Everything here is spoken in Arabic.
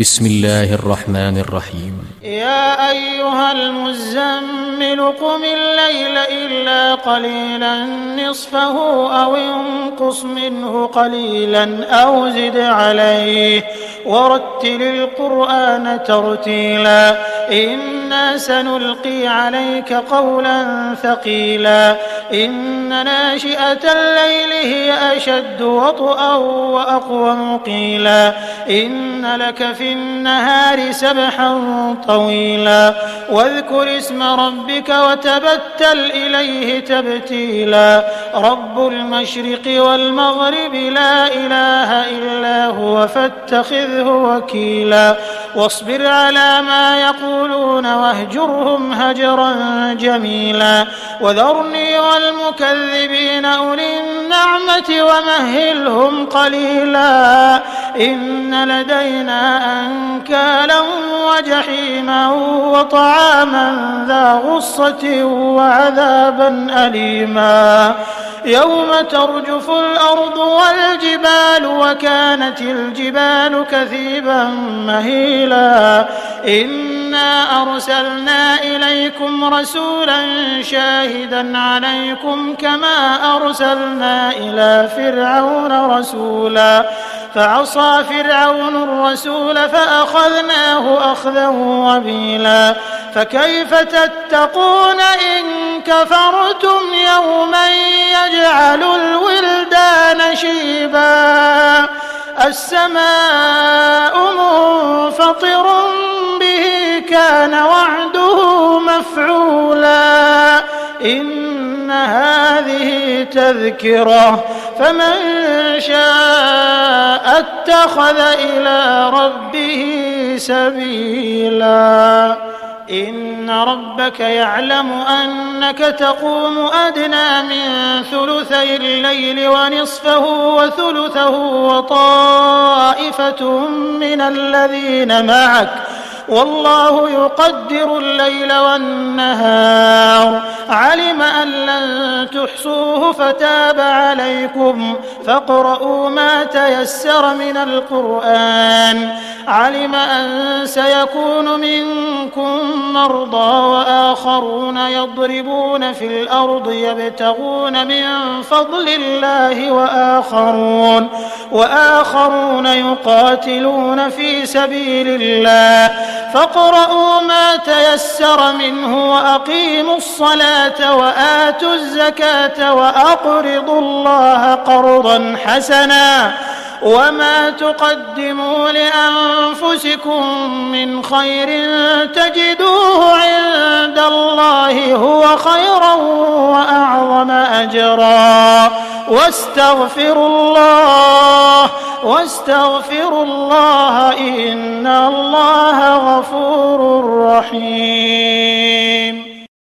بسم الله الرحمن الرحيم. يا أيها المزمل قم الليل إلا قليلا نصفه أو انقص منه قليلا أو زد عليه ورتل القرآن ترتيلا إنا سنلقي عليك قولا ثقيلا إن ناشئة الليل هي أشد وطئا وأقوم قيلا إن لك في النهار سبحا طويلا واذكر اسم ربك وتبتل إليه تبتيلا رب المشرق والمغرب لا إله إلا هو فاتخذه وكيلا واصبر على ما يقولون واهجرهم هجرا جميلا وذرني والمكذبين أولي النعمة ومهلهم قليلا إن لدينا أنكالا وجحيما وطعاما ذا غصة وعذابا أليما يوم ترجف الأرض والجبال وكانت الجبال كثيبا مهيلا إنا أرسلنا إليكم رسولا شاهدا عليكم كما أرسلنا إلى فرعون رسولا فعصى فرعون الرسول فأخذناه أخذا وبيلا فكيف تتقون إن كفرتم يوما يجعل الولدان شيبا السماء منفطر به كان وعده مفعولا إن هذه تذكرة فمن شاء اتخذ إلى ربه سبيلا إن ربك يعلم أنك تقوم أدنى من ثلثي الليل ونصفه وثلثه وطائفة من الذين معك والله يقدر الليل والنهار علم أن لن تحصوه فتاب عليكم فاقرؤوا ما تيسر من القرآن علم أن سيكون منكم مرضى وآخرون يضربون في الأرض يبتغون من فضل الله وآخرون يقاتلون في سبيل الله فاقرؤوا ما تيسر منه وأقيموا الصلاة وآتوا الزكاة وأقرضوا الله قرضا حسنا وما تقدموا لأنفسكم من خير تجدوه عند الله هو خيرا وأعظم أجرا واستغفروا الله إن الله غفور رحيم.